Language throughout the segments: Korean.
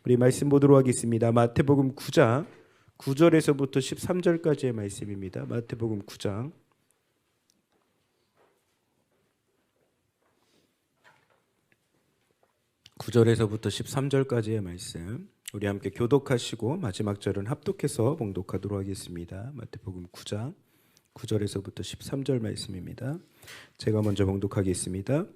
우리 말씀 보도록 하겠습니다. 마태복음 9장 9절에서부터 13절까지의 말씀입니다. 마태복음 9장 9절에서부터 13절까지의 말씀, 우리 함께 교독하시고 마지막 절은 합독해서 봉독하도록 하겠습니다. 마태복음 9장 9절에서부터 13절 말씀입니다. 제가 먼저 봉독하겠습니다.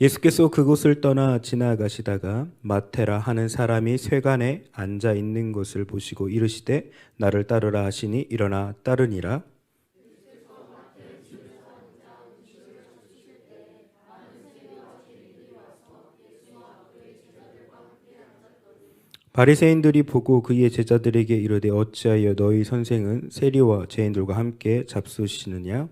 예수께서 그곳을 떠나 지나가시다가 마태라 하는 사람이 쇠관에 앉아 있는 것을 보시고 이르시되 나를 따르라 하시니 일어나 따르니라. 바리새인들이 보고 그의 제자들에게 이르되 어찌하여 너희 선생은 세리와 죄인들과 함께 잡수시느냐?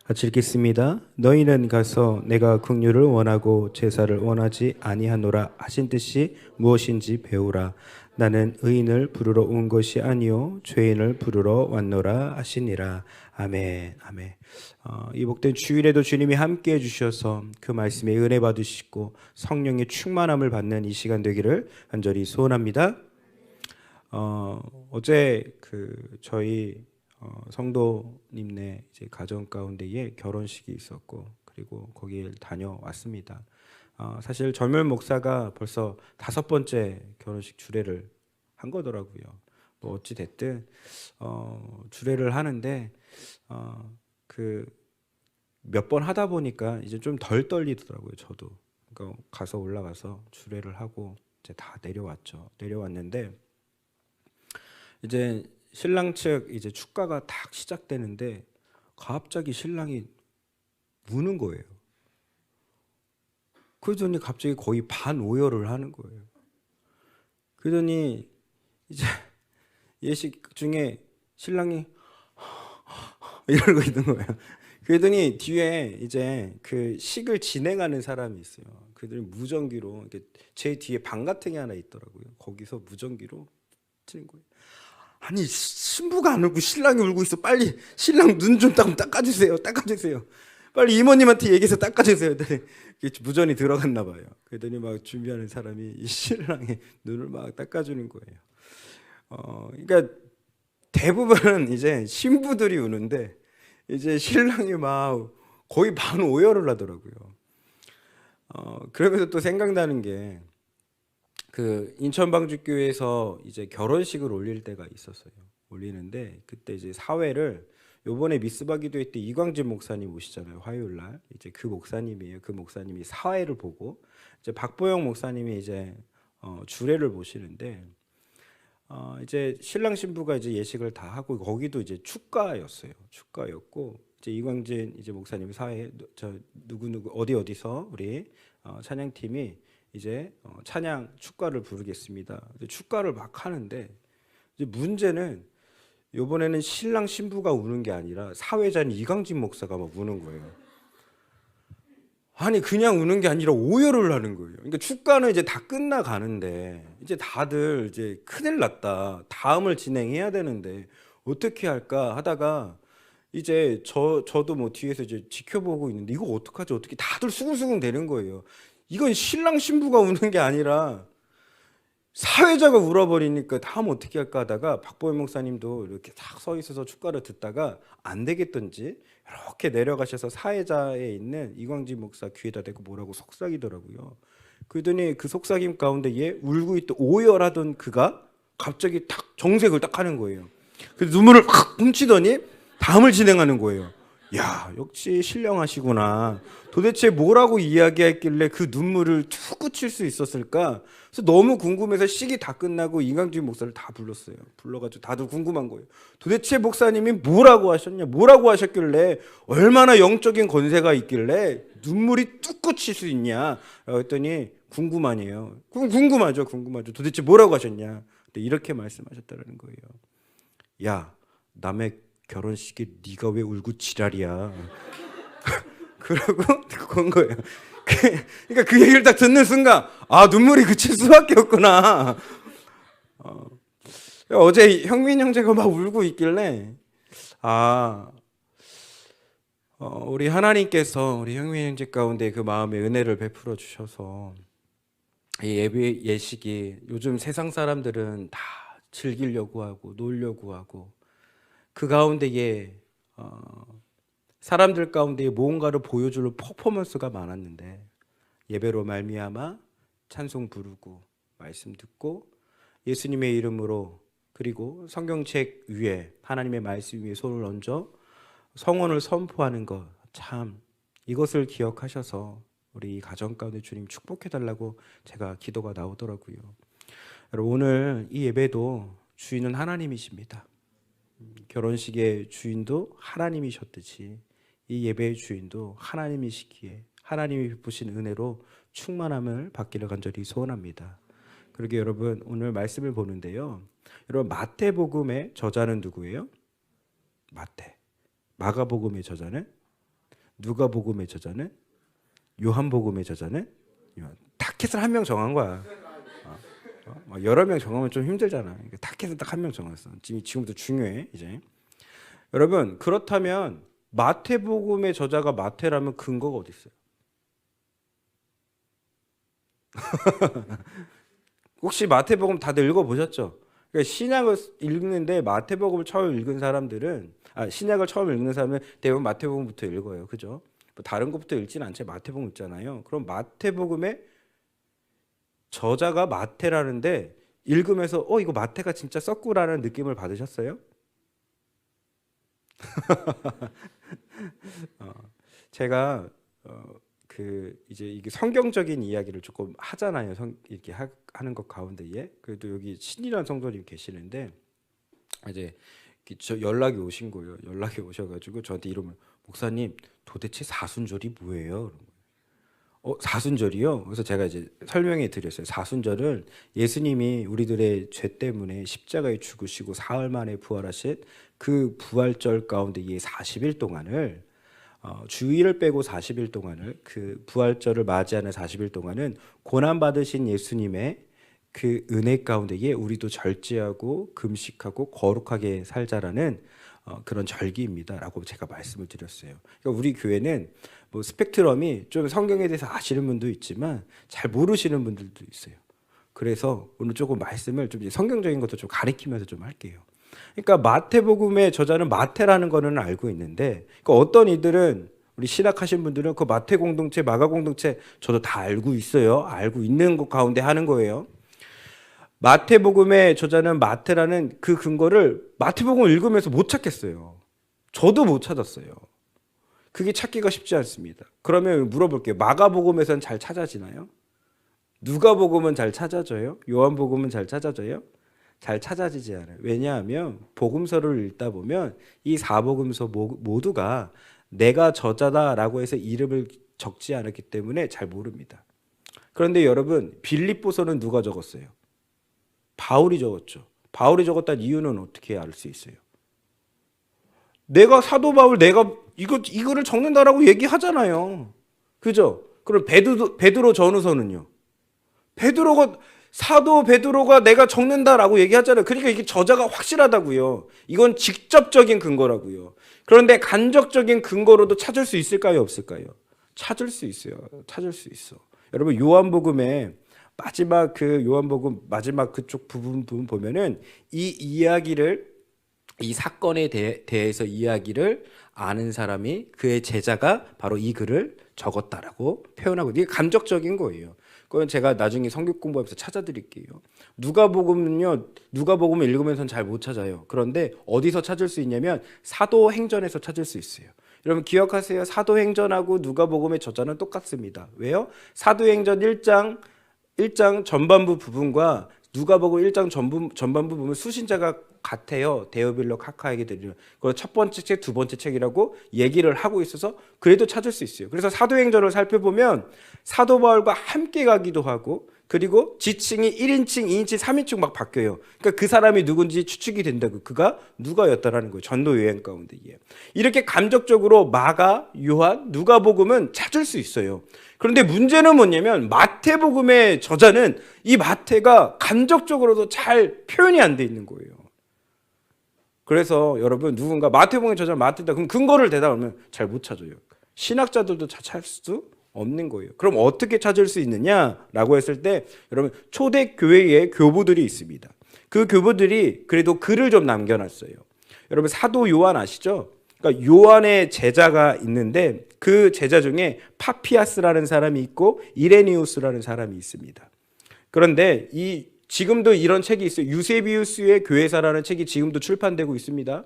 같이 읽겠습니다. 너희는 가서 내가 긍휼을 원하고 제사를 원하지 아니하노라 하신 뜻이 무엇인지 배우라. 나는 의인을 부르러 온 것이 아니요 죄인을 부르러 왔노라 하시니라. 아멘. 아멘. 이 복된 주일에도 주님이 함께 해주셔서 그 말씀에 은혜 받으시고 성령의 충만함을 받는 이 시간 되기를 간절히 소원합니다. 어제 저희 성도님네 이제 가정 가운데에 결혼식이 있었고 그리고 거기에 다녀왔습니다. 사실 젊은 목사가 벌써 5번째 결혼식 주례를 한 거더라고요. 뭐 어찌 됐든 주례를 하는데 몇 번 하다 보니까 이제 좀 덜 떨리더라고요. 저도 그러니까 가서 올라가서 주례를 하고 이제 다 내려왔는데 이제 신랑 측 이제 축가가 딱 시작되는데 갑자기 신랑이 우는 거예요. 그러더니 갑자기 거의 반오열을 하는 거예요. 그러더니 이제 예식 중에 신랑이 이러고 있는 거예요. 그러더니 뒤에 이제 그 식을 진행하는 사람이 있어요. 그들이 무전기로 제 뒤에 방 같은 게 하나 있더라고요. 거기서 무전기로 치는 거예요. 아니 신부가 안 울고 신랑이 울고 있어. 빨리 신랑 눈 좀 닦아주세요. 빨리 이모님한테 얘기해서 닦아주세요. 무전이 들어갔나 봐요. 그랬더니 막 준비하는 사람이 이 신랑의 눈을 막 닦아주는 거예요. 그러니까 대부분은 이제 신부들이 우는데 이제 신랑이 막 거의 반오열을 하더라고요. 그러면서 또 생각나는 게 인천 방주교회에서 이제 결혼식을 올릴 때가 있었어요. 올리는데 그때 이제 사회를 요번에 미스바 기도회 때 이광진 목사님 오시잖아요. 화요일 날 이제 그 목사님이에요. 그 목사님이 사회를 보고 이제 박보영 목사님이 이제 주례를 보시는데 이제 신랑 신부가 이제 예식을 다 하고 거기도 이제 축가였어요. 축가였고 이제 이광진 이제 목사님 사회 누구 어디서 우리 찬양팀이 이제 찬양 축가를 부르겠습니다. 축가를 막 하는데 이제 문제는 이번에는 신랑 신부가 우는 게 아니라 사회자인 이광진 목사가 막 우는 거예요. 아니 그냥 우는 게 아니라 오열을 하는 거예요. 그러니까 축가는 이제 다 끝나가는데 이제 다들 이제 큰일 났다. 다음을 진행해야 되는데 어떻게 할까 하다가 이제 저도 뭐 뒤에서 이제 지켜보고 있는데 이거 어떡하지? 어떻게 다들 수근수근 되는 거예요. 이건 신랑 신부가 우는 게 아니라 사회자가 울어버리니까 다음 어떻게 할까 하다가 박보영 목사님도 이렇게 딱 서 있어서 축가를 듣다가 안 되겠던지 이렇게 내려가셔서 사회자에 있는 이광진 목사 귀에다 대고 뭐라고 속삭이더라고요. 그러더니 그 속삭임 가운데 얘 울고 있던 오열하던 그가 갑자기 탁 정색을 딱 하는 거예요. 그래서 눈물을 확 훔치더니 다음을 진행하는 거예요. 야, 역시 신령하시구나. 도대체 뭐라고 이야기했길래 그 눈물을 툭 그칠 수 있었을까? 그래서 너무 궁금해서 식이 다 끝나고 이광진 목사를 다 불렀어요. 불러가지고 다들 궁금한 거예요. 도대체 목사님이 뭐라고 하셨냐? 뭐라고 하셨길래 얼마나 영적인 권세가 있길래 눈물이 뚝 그칠 수 있냐? 라고 했더니 궁금하네요. 궁금하죠. 도대체 뭐라고 하셨냐? 이렇게 말씀하셨다는 거예요. 야, 남의 결혼식에 네가 왜 울고 지랄이야? 그러고 듣고 온 거예요. 그러니까 그 얘기를 딱 듣는 순간 눈물이 그칠 수밖에 없구나. 어제 형민 형제가 막 울고 있길래 우리 하나님께서 우리 형님 형제 가운데 그 마음의 은혜를 베풀어 주셔서 이 예배 예식이 요즘 세상 사람들은 다 즐기려고 하고 놀려고 하고 그 가운데에 사람들 가운데 무언가를 보여줄 퍼포먼스가 많았는데 예배로 말미암아 찬송 부르고 말씀 듣고 예수님의 이름으로 그리고 성경책 위에 하나님의 말씀 위에 손을 얹어 성원을 선포하는 것, 참 이것을 기억하셔서 우리 가정 가운데 주님 축복해 달라고 제가 기도가 나오더라고요. 여러분 오늘 이 예배도 주인은 하나님이십니다. 결혼식의 주인도 하나님이셨듯이 이 예배의 주인도 하나님이시기에 하나님이 베푸신 은혜로 충만함을 받기를 간절히 소원합니다. 그러게 여러분 오늘 말씀을 보는데요. 여러분 마태복음의 저자는 누구예요? 마태. 마가복음의 저자는? 누가복음의 저자는? 요한복음의 저자는? 타켓을 한 명 정한 거야. 여러 명 정하면 좀 힘들잖아. 타켓을 딱 한 명 정했어. 지금부터 중요해 이제. 여러분 그렇다면 마태복음의 저자가 마태라면 근거가 어디 있어요? 혹시 마태복음 다들 읽어보셨죠? 그러니까 신약을 읽는데 마태복음을 처음 읽은 사람들은 신약을 처음 읽는 사람은 대부분 마태복음부터 읽어요. 그죠? 뭐 다른 것부터 읽지는 않지. 마태복음 읽잖아요. 그럼 마태복음의 저자가 마태라는데 읽으면서 이거 마태가 진짜 썼구라는 느낌을 받으셨어요? 제가 이제 이게 성경적인 이야기를 조금 하잖아요. 이렇게 하는 것 가운데에 그래도 여기 신이란 성도님 계시는데 이제 저 연락이 오신 거예요. 연락이 오셔가지고 저한테 이러면 목사님 도대체 사순절이 뭐예요? 사순절이요? 그래서 제가 이제 설명해 드렸어요. 사순절은 예수님이 우리들의 죄 때문에 십자가에 죽으시고 사흘 만에 부활하신 그 부활절 가운데 이 40일 동안을 주일을 빼고 40일 동안을 그 부활절을 맞이하는 40일 동안은 고난 받으신 예수님의 그 은혜 가운데에 우리도 절제하고 금식하고 거룩하게 살자라는 그런 절기입니다라고 제가 말씀을 드렸어요. 그러니까 우리 교회는 뭐 스펙트럼이 좀 성경에 대해서 아시는 분도 있지만 잘 모르시는 분들도 있어요. 그래서 오늘 조금 말씀을 좀 성경적인 것도 좀 가리키면서 좀 할게요. 그러니까 마태복음의 저자는 마태라는 거는 알고 있는데 그러니까 어떤 이들은 우리 신학하신 분들은 그 마태 공동체, 마가 공동체 저도 다 알고 있어요. 알고 있는 것 가운데 하는 거예요. 마태복음의 저자는 마태라는 그 근거를 마태복음을 읽으면서 못 찾겠어요. 저도 못 찾았어요. 그게 찾기가 쉽지 않습니다. 그러면 물어볼게요. 마가복음에서는 잘 찾아지나요? 누가복음은 잘 찾아져요? 요한복음은 잘 찾아져요? 잘 찾아지지 않아요. 왜냐하면 복음서를 읽다 보면 이 사복음서 모두가 내가 저자다라고 해서 이름을 적지 않았기 때문에 잘 모릅니다. 그런데 여러분 빌립보서는 누가 적었어요? 바울이 적었죠. 바울이 적었다는 이유는 어떻게 알 수 있어요? 내가 사도 바울 내가 이거를 적는다라고 얘기하잖아요. 그죠? 그럼 베드로 전후서는요. 사도 베드로가 내가 적는다라고 얘기하잖아요. 그러니까 이게 저자가 확실하다고요. 이건 직접적인 근거라고요. 그런데 간접적인 근거로도 찾을 수 있을까요? 없을까요? 찾을 수 있어요. 찾을 수 있어. 여러분 요한복음에 요한복음 마지막 그쪽 부분 보면은 이 사건에 대해서 이야기를 아는 사람이 그의 제자가 바로 이 글을 적었다라고 표현하고 이게 감적적인 거예요. 그건 제가 나중에 성경 공부하면서 찾아드릴게요. 누가복음을 읽으면서는 잘 못 찾아요. 그런데 어디서 찾을 수 있냐면 사도행전에서 찾을 수 있어요. 여러분 기억하세요. 사도행전하고 누가복음의 저자는 똑같습니다. 왜요? 사도행전 1장 전반부 부분과 누가복음 1장 전반부 보면 수신자가 같아요. 데오빌로 카카에게 드리는. 그걸 첫 번째 책, 두 번째 책이라고 얘기를 하고 있어서 그래도 찾을 수 있어요. 그래서 사도행전을 살펴보면 사도 바울과 함께 가기도 하고 그리고 지칭이 1인칭, 2인칭, 3인칭 막 바뀌어요. 그러니까 그 사람이 누군지 추측이 된다고. 그가 누가였다라는 거예요. 전도 여행 가운데. 이렇게 감적적으로 마가, 요한, 누가복음은 찾을 수 있어요. 그런데 문제는 뭐냐면 마태복음의 저자는 이 마태가 감적적으로도 잘 표현이 안 돼 있는 거예요. 그래서 여러분 누군가 마태복음에 저자는 마태다. 그럼 근거를 대답하면 잘 못 찾아요. 신학자들도 찾을 수 없는 거예요. 그럼 어떻게 찾을 수 있느냐라고 했을 때 여러분 초대교회에 교부들이 있습니다. 그 교부들이 그래도 글을 좀 남겨놨어요. 여러분 사도 요한 아시죠? 그러니까 요한의 제자가 있는데 그 제자 중에 파피아스라는 사람이 있고 이레니우스라는 사람이 있습니다. 그런데 지금도 이런 책이 있어요. 유세비우스의 교회사라는 책이 지금도 출판되고 있습니다.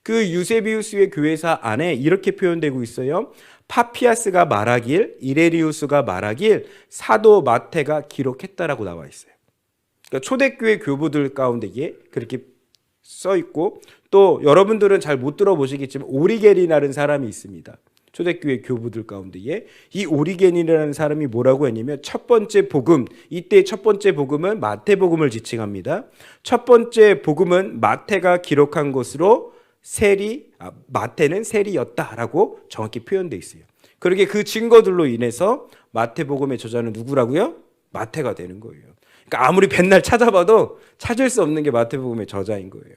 그 유세비우스의 교회사 안에 이렇게 표현되고 있어요. 파피아스가 말하길, 이레니우스가 말하길 사도 마태가 기록했다라고 나와 있어요. 그러니까 초대교회 교부들 가운데 이게 그렇게 써 있고, 또 여러분들은 잘 못 들어보시겠지만 오리겐이라는 사람이 있습니다. 초대교회 교부들 가운데에 이 오리겐이라는 사람이 뭐라고 했냐면 첫 번째 복음, 이때 첫 번째 복음은 마태복음을 지칭합니다. 첫 번째 복음은 마태가 기록한 것으로 마태는 세리였다라고 정확히 표현되어 있어요. 그러게 그 증거들로 인해서 마태복음의 저자는 누구라고요? 마태가 되는 거예요. 그러니까 아무리 맨날 찾아봐도 찾을 수 없는 게 마태복음의 저자인 거예요.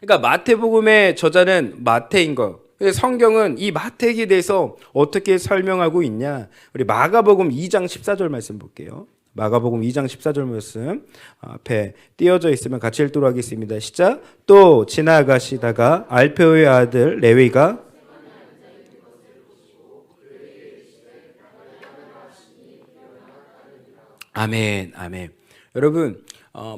그러니까 마태복음의 저자는 마태인 거. 성경은 이 마태에 대해서 어떻게 설명하고 있냐? 우리 마가복음 2장 14절 말씀 볼게요. 마가복음 2장 14절 말씀 앞에 띄어져 있으면 같이 읽도록 하겠습니다. 시작. 또 지나가시다가 알페오의 아들 레위가 아멘, 아멘. 여러분,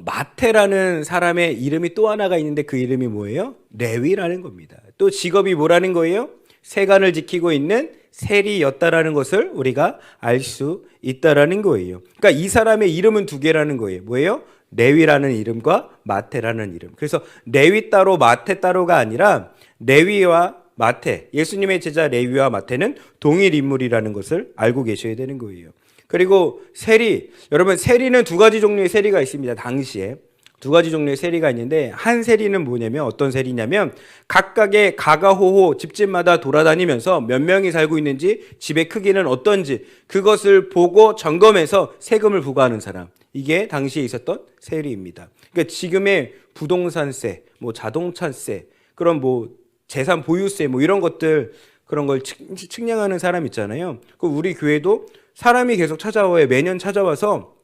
마태라는 사람의 이름이 또 하나가 있는데 그 이름이 뭐예요? 레위라는 겁니다. 또 직업이 뭐라는 거예요? 세간을 지키고 있는 세리였다라는 것을 우리가 알 수 있다라는 거예요. 그러니까 이 사람의 이름은 두 개라는 거예요. 뭐예요? 레위라는 이름과 마태라는 이름. 그래서 레위 따로 마태 따로가 아니라 레위와 마태, 예수님의 제자 레위와 마태는 동일 인물이라는 것을 알고 계셔야 되는 거예요. 그리고 세리, 여러분 세리는 두 가지 종류의 세리가 있습니다. 당시에 두 가지 종류의 세리가 있는데, 한 세리는 뭐냐면 어떤 세리냐면 각각의 가가호호 집집마다 돌아다니면서 몇 명이 살고 있는지, 집의 크기는 어떤지 그것을 보고 점검해서 세금을 부과하는 사람, 이게 당시에 있었던 세리입니다. 그러니까 지금의 부동산세, 뭐 자동차세, 그런 뭐 재산 보유세, 뭐 이런 것들, 그런 걸 측량하는 사람 있잖아요. 그 우리 교회도 사람이 계속 찾아와요. 매년 찾아와서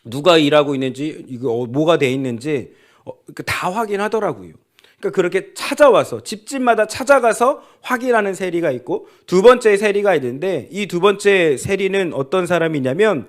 누가 일하고 있는지, 이거 뭐가 돼 있는지 다 확인하더라고요. 그러니까 그렇게 찾아와서 집집마다 찾아가서 확인하는 세리가 있고, 두 번째 세리가 있는데 이 두 번째 세리는 어떤 사람이냐면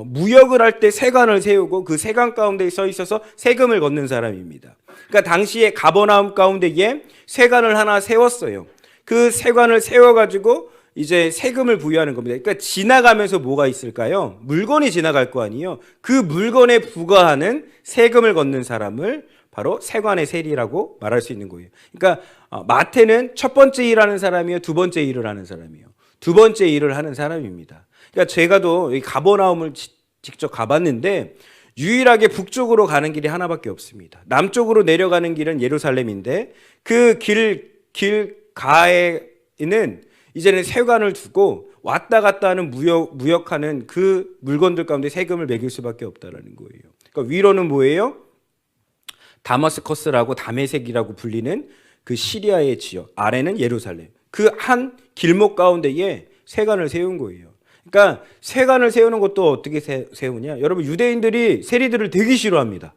무역을 할 때 세관을 세우고 그 세관 가운데 서 있어서 세금을 걷는 사람입니다. 그러니까 당시에 가버나움 가운데에 세관을 하나 세웠어요. 그 세관을 세워가지고 이제 세금을 부여하는 겁니다. 그러니까 지나가면서 뭐가 있을까요? 물건이 지나갈 거 아니에요. 그 물건에 부과하는 세금을 걷는 사람을 바로 세관의 세리라고 말할 수 있는 거예요. 그러니까 마태는 첫 번째 일하는 사람이에요, 두 번째 일을 하는 사람이에요. 두 번째 일을 하는 사람입니다. 그러니까 제가도 가버나움을 직접 가봤는데 유일하게 북쪽으로 가는 길이 하나밖에 없습니다. 남쪽으로 내려가는 길은 예루살렘인데 그 길가에는 이제는 세관을 두고 왔다 갔다 하는 무역하는 그 물건들 가운데 세금을 매길 수밖에 없다라는 거예요. 그러니까 위로는 뭐예요? 다마스커스라고 다메섹이라고 불리는 그 시리아의 지역, 아래는 예루살렘. 그 한 길목 가운데에 세관을 세운 거예요. 그러니까 세관을 세우는 것도 어떻게 세우냐? 여러분, 유대인들이 세리들을 되게 싫어합니다.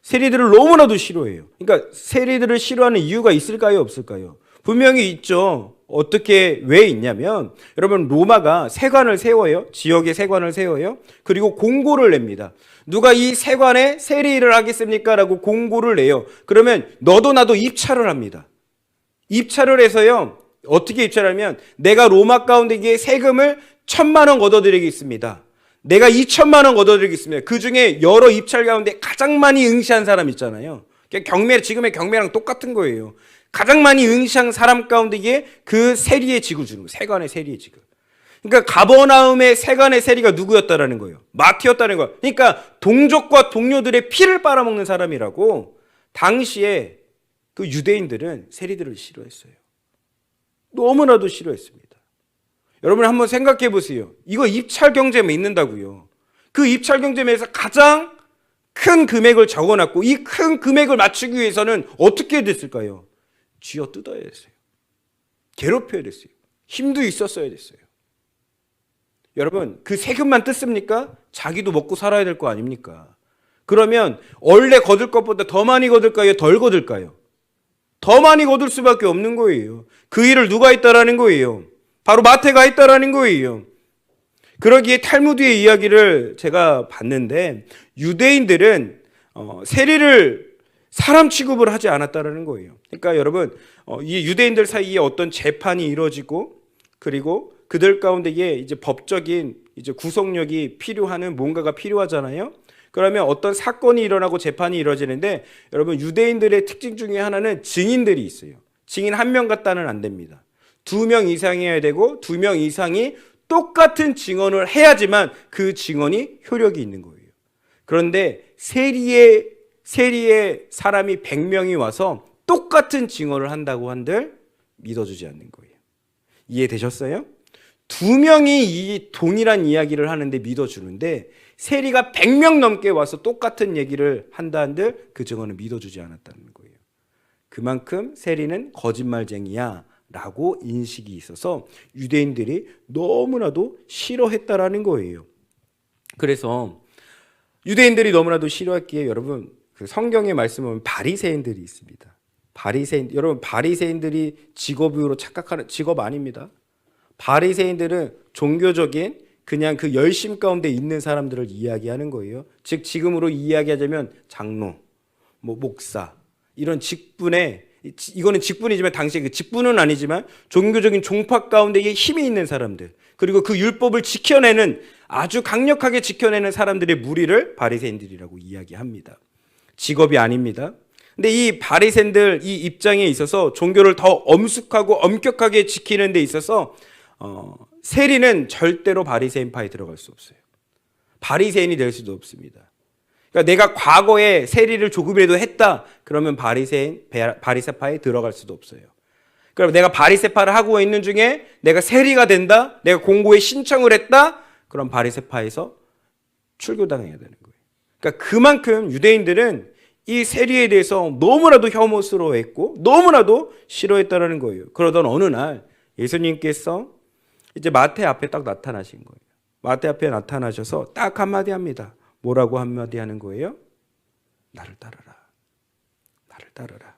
세리들을 너무나도 싫어해요. 그러니까 세리들을 싫어하는 이유가 있을까요, 없을까요? 분명히 있죠. 어떻게, 왜 있냐면 여러분, 로마가 세관을 세워요. 지역에 세관을 세워요. 그리고 공고를 냅니다. 누가 이 세관에 세리 일을 하겠습니까? 라고 공고를 내요. 그러면 너도 나도 입찰을 합니다. 입찰을 해서요, 어떻게 입찰을 하면 내가 로마 가운데에 세금을 1,000만 원 걷어드리겠습니다. 내가 2,000만 원 걷어드리겠습니다. 그 중에 여러 입찰 가운데 가장 많이 응시한 사람 있잖아요. 지금의 경매랑 똑같은 거예요. 가장 많이 응시한 사람 가운데에 그 세리의 직을 주는 거예요. 세관의 세리의 직을. 그러니까 가버나움의 세관의 세리가 누구였다라는 거예요? 마태였다는 거예요. 그러니까 동족과 동료들의 피를 빨아먹는 사람이라고 당시에 그 유대인들은 세리들을 싫어했어요. 너무나도 싫어했습니다. 여러분 한번 생각해 보세요. 이거 입찰 경쟁에 있는다고요. 그 입찰 경쟁에서 가장 큰 금액을 적어놨고 이 큰 금액을 맞추기 위해서는 어떻게 됐을까요? 쥐어 뜯어야 됐어요. 괴롭혀야 됐어요. 힘도 있었어야 됐어요. 여러분, 그 세금만 뜯습니까? 자기도 먹고 살아야 될 거 아닙니까? 그러면 원래 거둘 것보다 더 많이 거둘까요? 덜 거둘까요? 더 많이 거둘 수밖에 없는 거예요. 그 일을 누가 했다라는 거예요? 바로 마태가 했다라는 거예요. 그러기에 탈무드의 이야기를 제가 봤는데 유대인들은 세리를 사람 취급을 하지 않았다라는 거예요. 그러니까 여러분, 이 유대인들 사이에 어떤 재판이 이루어지고 그리고 그들 가운데에 이제 법적인 이제 구속력이 필요하는 뭔가가 필요하잖아요. 그러면 어떤 사건이 일어나고 재판이 이루어지는데 여러분 유대인들의 특징 중에 하나는 증인들이 있어요. 증인 한 명 갖다는 안 됩니다. 2명 이상이어야 되고 2명 이상이 똑같은 증언을 해야지만 그 증언이 효력이 있는 거예요. 그런데 세리의 사람이 100명이 와서 똑같은 증언을 한다고 한들 믿어주지 않는 거예요. 이해되셨어요? 2명이 이 동일한 이야기를 하는데 믿어주는데 세리가 100명 넘게 와서 똑같은 얘기를 한다 한들 그 증언을 믿어주지 않았다는 거예요. 그만큼 세리는 거짓말쟁이야 라고 인식이 있어서 유대인들이 너무나도 싫어했다라는 거예요. 그래서 유대인들이 너무나도 싫어했기에 여러분 그 성경의 말씀을 보면 바리새인들이 있습니다. 여러분 바리새인들이 직업으로 착각하는 직업 아닙니다. 바리새인들은 종교적인 그냥 그 열심 가운데 있는 사람들을 이야기하는 거예요. 즉 지금으로 이야기하자면 장로, 목사 이런 직분에 이거는 직분이지만 당시에 그 직분은 아니지만 종교적인 종파 가운데에 힘이 있는 사람들 그리고 그 율법을 지켜내는 아주 강력하게 지켜내는 사람들의 무리를 바리새인들이라고 이야기합니다. 직업이 아닙니다. 근데 이 바리새인들 이 입장에 있어서 종교를 더 엄숙하고 엄격하게 지키는 데 있어서 세리는 절대로 바리새인파에 들어갈 수 없어요. 바리새인이 될 수도 없습니다. 그러니까 내가 과거에 세리를 조금이라도 했다 그러면 바리새파에 들어갈 수도 없어요. 그럼 내가 바리새파를 하고 있는 중에 내가 세리가 된다, 내가 공고에 신청을 했다, 그럼 바리새파에서 출교당해야 되는 거예요. 그러니까 그만큼 유대인들은 이 세리에 대해서 너무나도 혐오스러워했고 너무나도 싫어했다는 거예요. 그러던 어느 날 예수님께서 이제 마태 앞에 딱 나타나신 거예요. 마태 앞에 나타나셔서 딱 한마디 합니다. 뭐라고 한마디 하는 거예요? 나를 따르라. 나를 따르라.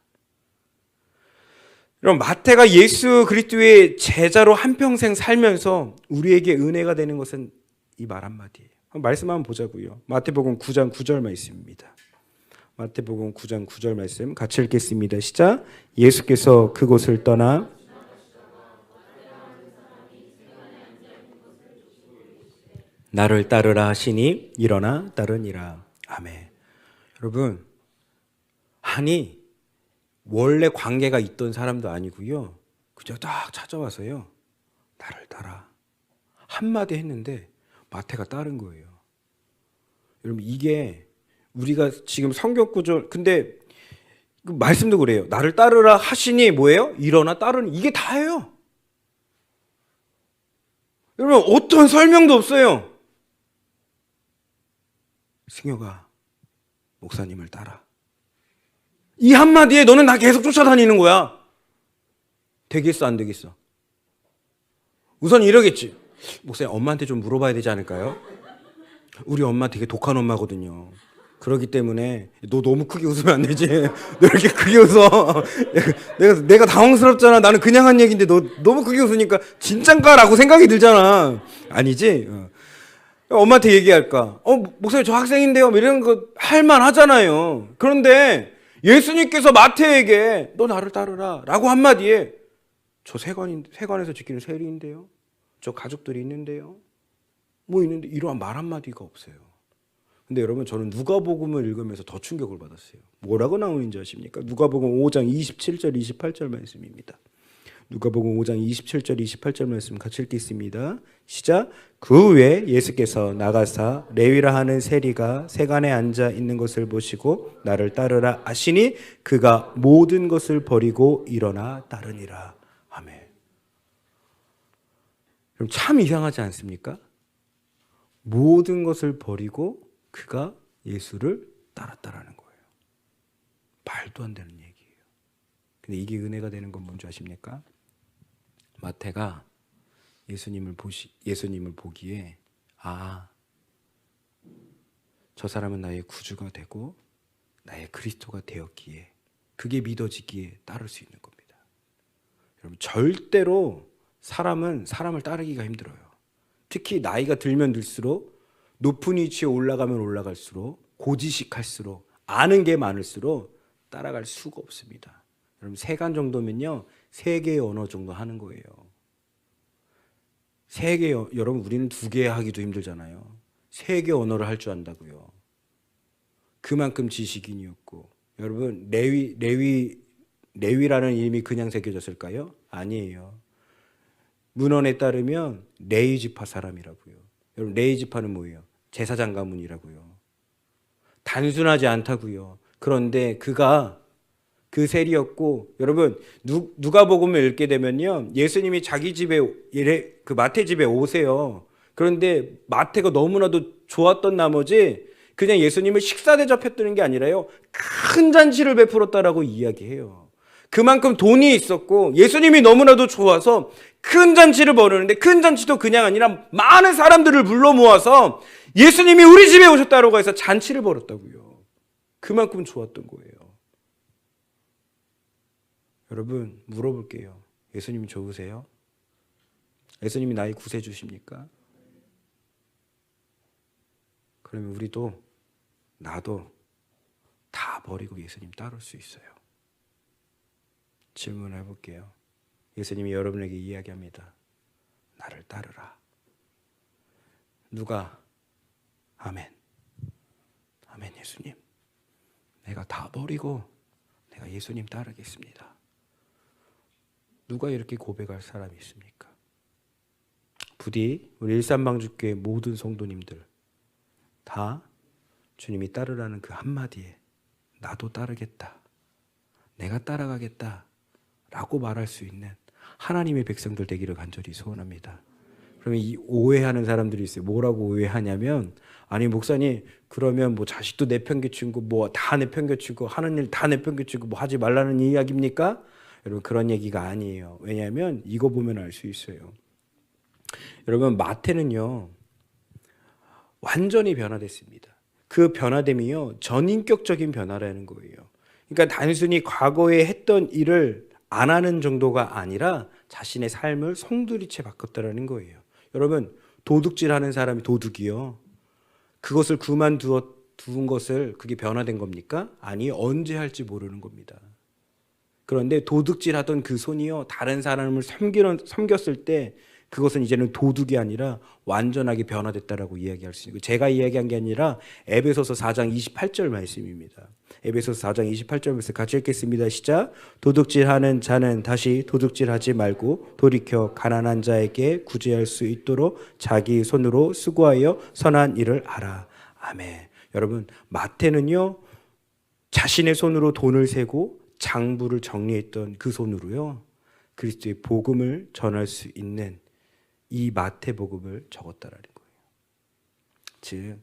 그럼 마태가 예수 그리스도의 제자로 한평생 살면서 우리에게 은혜가 되는 것은 이 말 한마디예요. 말씀 한번 보자고요. 마태복음 9장 9절 말씀입니다. 마태복음 9장 9절 말씀 같이 읽겠습니다. 시작. 예수께서 그곳을 떠나 나를 따르라 하시니 일어나 따르니라. 아멘. 여러분, 아니 원래 관계가 있던 사람도 아니고요. 그저 딱 찾아와서요. 나를 따라. 한마디 했는데 마태가 따른 거예요. 여러분 이게 우리가 지금 성경 구절 근데 그 말씀도 그래요. 나를 따르라 하시니 뭐예요? 일어나 따르니 이게 다예요. 여러분 어떤 설명도 없어요. 승효가 목사님을 따라. 이 한마디에 너는 나 계속 쫓아다니는 거야. 되겠어 안 되겠어? 우선 이러겠지. 목사님 엄마한테 좀 물어봐야 되지 않을까요? 우리 엄마 되게 독한 엄마거든요. 그렇기 때문에 너 너무 크게 웃으면 안 되지. 너 이렇게 크게 웃어. 내가 당황스럽잖아. 나는 그냥 한 얘기인데 너 너무 크게 웃으니까 진짠가라고 생각이 들잖아. 아니지? 엄마한테 얘기할까? 목사님 저 학생인데요. 이런 거 할만 하잖아요. 그런데 예수님께서 마태에게 너 나를 따르라 라고 한마디에 저 세관에서 지키는 세리인데요. 저 가족들이 있는데요. 뭐 있는데 이러한 말 한마디가 없어요. 근데 여러분 저는 누가복음을 읽으면서 더 충격을 받았어요. 뭐라고 나오는지 아십니까? 누가복음 5장 27절 28절 말씀입니다. 누가복음 5장 27절 28절 말씀 같이 읽겠습니다. 시작. 그 후에 예수께서 나가사 레위라 하는 세리가 세간에 앉아 있는 것을 보시고 나를 따르라 하시니 그가 모든 것을 버리고 일어나 따르니라. 아멘. 그럼 참 이상하지 않습니까? 모든 것을 버리고 그가 예수를 따랐다라는 거예요. 말도 안 되는 얘기예요. 근데 이게 은혜가 되는 건 뭔지 아십니까? 마태가 예수님을 보기에 저 사람은 나의 구주가 되고 나의 그리스도가 되었기에 그게 믿어지기에 따를 수 있는 겁니다. 여러분 절대로 사람은 사람을 따르기가 힘들어요. 특히 나이가 들면 들수록 높은 위치에 올라가면 올라갈수록 고지식할수록 아는 게 많을수록 따라갈 수가 없습니다. 여러분 세간 정도면요 3개의 언어 정도 하는 거예요. 여러분 우리는 2개 하기도 힘들잖아요. 3개 언어를 할 줄 안다고요. 그만큼 지식인이었고 여러분 레위라는 이름이 그냥 새겨졌을까요? 아니에요. 문헌에 따르면 레위 지파 사람이라고요. 여러분 레위 지파는 뭐예요? 제사장 가문이라고요. 단순하지 않다고요. 그런데 그가 그 셀이었고 여러분 누가복음을 읽게 되면요 예수님이 자기 집에 그 마태 집에 오세요. 그런데 마태가 너무나도 좋았던 나머지 그냥 예수님을 식사 대접했다는 게 아니라요 큰 잔치를 베풀었다라고 이야기해요. 그만큼 돈이 있었고 예수님이 너무나도 좋아서 큰 잔치를 벌이는데 큰 잔치도 그냥 아니라 많은 사람들을 불러 모아서 예수님이 우리 집에 오셨다라고 해서 잔치를 벌였다고요. 그만큼 좋았던 거예요. 여러분 물어볼게요. 예수님이 좋으세요? 예수님이 나의 구세주십니까? 그러면 나도 다 버리고 예수님 따를 수 있어요. 질문을 해볼게요. 예수님이 여러분에게 이야기합니다. 나를 따르라. 누가? 아멘. 아멘 예수님. 내가 다 버리고 내가 예수님 따르겠습니다. 누가 이렇게 고백할 사람이 있습니까? 부디 우리 일산방주교회 모든 성도님들 다 주님이 따르라는 그 한마디에 나도 따르겠다. 내가 따라가겠다. 라고 말할 수 있는 하나님의 백성들 되기를 간절히 소원합니다. 그러면 이 오해하는 사람들이 있어요. 뭐라고 오해하냐면 아니 목사님 그러면 뭐 자식도 내팽개치고 뭐 다 내팽개치고 하는 일 다 내팽개치고 뭐 하지 말라는 이야기입니까? 여러분 그런 얘기가 아니에요. 왜냐하면 이거 보면 알 수 있어요. 여러분 마태는요 완전히 변화됐습니다. 그 변화됨이요 전인격적인 변화라는 거예요. 그러니까 단순히 과거에 했던 일을 안 하는 정도가 아니라 자신의 삶을 송두리째 바꿨다라는 거예요. 여러분 도둑질하는 사람이 도둑이요. 그것을 두은 것을 그게 변화된 겁니까? 아니 언제 할지 모르는 겁니다. 그런데 도둑질하던 그 손이요 다른 사람을 섬겼을 때 그것은 이제는 도둑이 아니라 완전하게 변화됐다라고 이야기할 수 있는 거예요. 제가 이야기한 게 아니라 에베소서 4장 28절 말씀입니다. 에베소서 4장 28절 말씀 같이 읽겠습니다. 시작. 도둑질하는 자는 다시 도둑질하지 말고 돌이켜 가난한 자에게 구제할 수 있도록 자기 손으로 수고하여 선한 일을 하라. 아멘. 여러분 마태는요 자신의 손으로 돈을 세고 장부를 정리했던 그 손으로요 그리스도의 복음을 전할 수 있는 이 마태복음을 적었다라는 거예요. 즉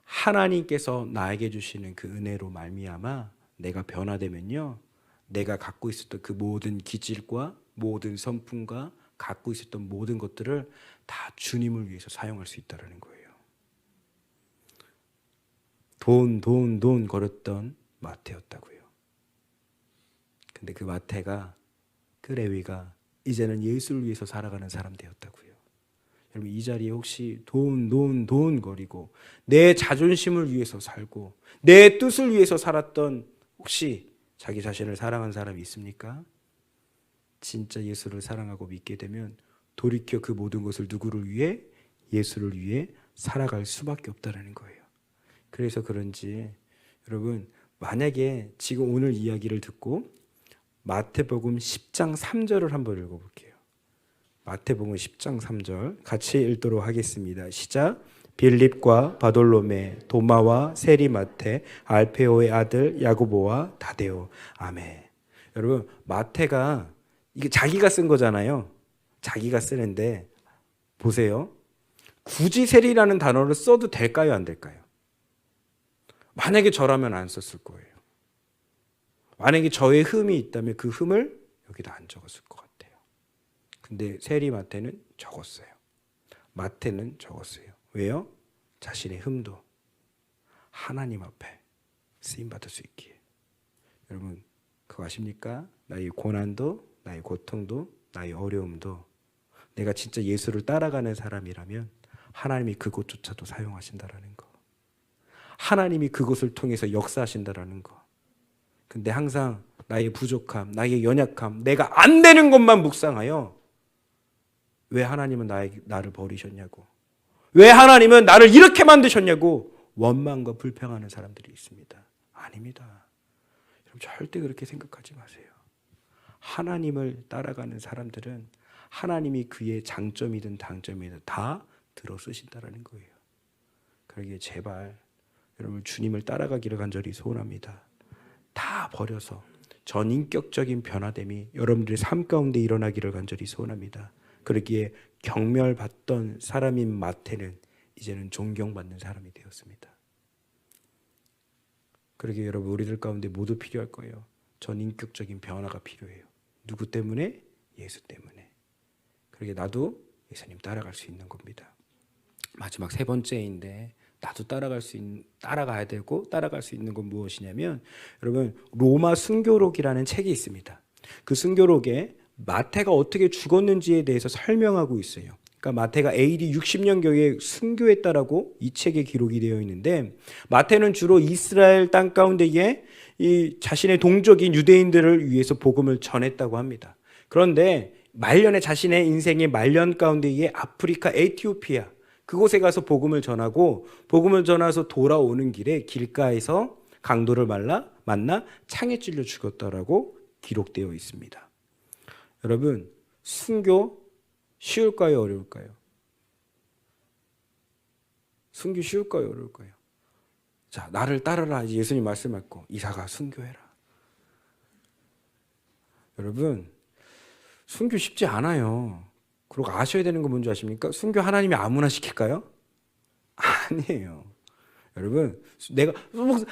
하나님께서 나에게 주시는 그 은혜로 말미암아 내가 변화되면요 내가 갖고 있었던 그 모든 기질과 모든 성품과 갖고 있었던 모든 것들을 다 주님을 위해서 사용할 수 있다라는 거예요. 돈 거렸던 마태였다고요. 근데 그 마태가 그 레위가 이제는 예수를 위해서 살아가는 사람 되었다고요. 여러분 이 자리에 혹시 돈 거리고 내 자존심을 위해서 살고 내 뜻을 위해서 살았던 혹시 자기 자신을 사랑한 사람이 있습니까? 진짜 예수를 사랑하고 믿게 되면 돌이켜 그 모든 것을 누구를 위해? 예수를 위해 살아갈 수밖에 없다는 거예요. 그래서 그런지 여러분 만약에 지금 오늘 이야기를 듣고 마태복음 10장 3절을 한번 읽어볼게요. 마태복음 10장 3절 같이 읽도록 하겠습니다. 시작. 빌립과 바돌로메, 도마와 세리마테, 알페오의 아들 야고보와 다데오. 아멘. 여러분 마태가 이게 자기가 쓴 거잖아요. 자기가 쓰는데 보세요. 굳이 세리라는 단어를 써도 될까요? 안 될까요? 만약에 저라면 안 썼을 거예요. 만약에 저의 흠이 있다면 그 흠을 여기다 안 적었을 것 같아요. 근데 세리 마태는 적었어요. 마태는 적었어요. 왜요? 자신의 흠도 하나님 앞에 쓰임받을 수 있기에. 여러분 그거 아십니까? 나의 고난도, 나의 고통도, 나의 어려움도 내가 진짜 예수를 따라가는 사람이라면 하나님이 그곳조차도 사용하신다라는 거. 하나님이 그곳을 통해서 역사하신다라는 거. 근데 항상 나의 부족함, 나의 연약함, 내가 안 되는 것만 묵상하여 왜 하나님은 나를 버리셨냐고, 왜 하나님은 나를 이렇게 만드셨냐고 원망과 불평하는 사람들이 있습니다. 아닙니다. 여러분 절대 그렇게 생각하지 마세요. 하나님을 따라가는 사람들은 하나님이 그의 장점이든 단점이든 다 들어 쓰신다라는 거예요. 그러기에 제발 여러분 주님을 따라가기를 간절히 소원합니다. 다 버려서 전인격적인 변화됨이 여러분들의 삶 가운데 일어나기를 간절히 소원합니다. 그러기에 경멸받던 사람인 마태는 이제는 존경받는 사람이 되었습니다. 그러기에 여러분 우리들 가운데 모두 필요할 거예요. 전인격적인 변화가 필요해요. 누구 때문에? 예수 때문에. 그러기에 나도 예수님 따라갈 수 있는 겁니다. 마지막 세 번째인데 나도 따라가야 되고 따라갈 수 있는 건 무엇이냐면 여러분 로마 순교록이라는 책이 있습니다. 그 순교록에 마태가 어떻게 죽었는지에 대해서 설명하고 있어요. 그러니까 마태가 AD 60년경에 순교했다라고 이 책에 기록이 되어 있는데 마태는 주로 이스라엘 땅 가운데에 이 자신의 동족인 유대인들을 위해서 복음을 전했다고 합니다. 그런데 말년에 자신의 인생의 말년 가운데에 아프리카 에티오피아 그곳에 가서 복음을 전하고 복음을 전해서 돌아오는 길에 길가에서 강도를 만나 창에 찔려 죽었다라고 기록되어 있습니다. 여러분 순교 쉬울까요? 어려울까요? 순교 쉬울까요? 어려울까요? 자, 나를 따르라 예수님 말씀하고 이사가 순교해라. 여러분 순교 쉽지 않아요. 그리고 아셔야 되는 건 뭔지 아십니까? 순교 하나님이 아무나 시킬까요? 아니에요. 여러분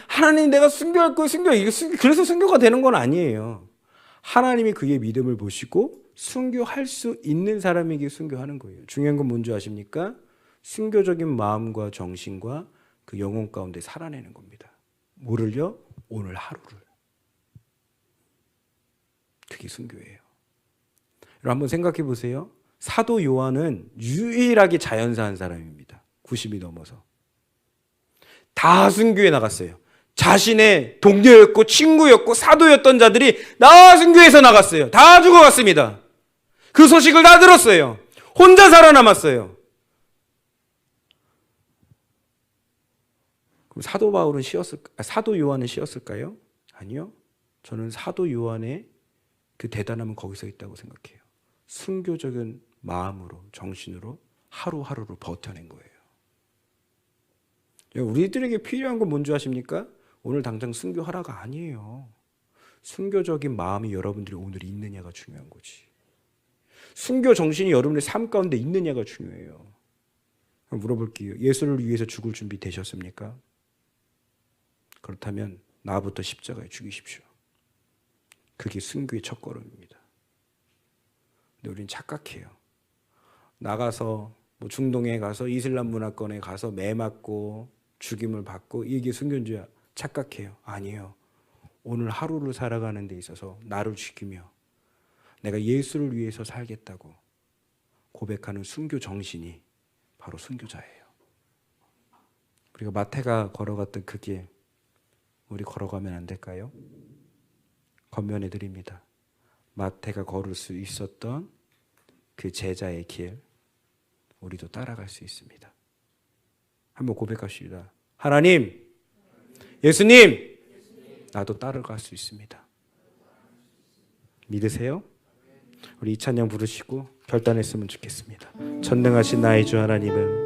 하나님 내가 순교할 거예요. 그래서 순교가 되는 건 아니에요. 하나님이 그의 믿음을 보시고 순교할 수 있는 사람에게 순교하는 거예요. 중요한 건 뭔지 아십니까? 순교적인 마음과 정신과 그 영혼 가운데 살아내는 겁니다. 뭐를요? 오늘 하루를. 그게 순교예요. 여러분 한번 생각해 보세요. 사도 요한은 유일하게 자연사한 사람입니다. 90이 넘어서. 다 순교에 나갔어요. 자신의 동료였고 친구였고 사도였던 자들이 다 순교해서 나갔어요. 다 죽어갔습니다. 그 소식을 다 들었어요. 혼자 살아남았어요. 그럼 사도 요한은 쉬었을까요? 아니요. 저는 사도 요한의 그 대단함은 거기서 있다고 생각해요. 순교적인 마음으로 정신으로 하루하루를 버텨낸 거예요. 우리들에게 필요한 건 뭔지 아십니까? 오늘 당장 순교하라가 아니에요. 순교적인 마음이 여러분들이 오늘 있느냐가 중요한 거지. 순교 정신이 여러분의 삶 가운데 있느냐가 중요해요. 물어볼게요. 예수를 위해서 죽을 준비 되셨습니까? 그렇다면 나부터 십자가에 죽이십시오. 그게 순교의 첫걸음입니다. 근데 우리는 착각해요. 나가서 중동에 가서 이슬람 문화권에 가서 매 맞고 죽임을 받고 이게 순교인 줄 착각해요. 아니에요. 오늘 하루를 살아가는 데 있어서 나를 죽이며 내가 예수를 위해서 살겠다고 고백하는 순교 정신이 바로 순교자예요. 그리고 마태가 걸어갔던 그 길 우리 걸어가면 안 될까요? 권면해 드립니다. 마태가 걸을 수 있었던 그 제자의 길 우리도 따라갈 수 있습니다. 한번 고백합시다. 하나님, 예수님, 나도 따라갈 수 있습니다. 믿으세요? 우리 이 찬양 부르시고 결단했으면 좋겠습니다. 전능하신 나의 주 하나님은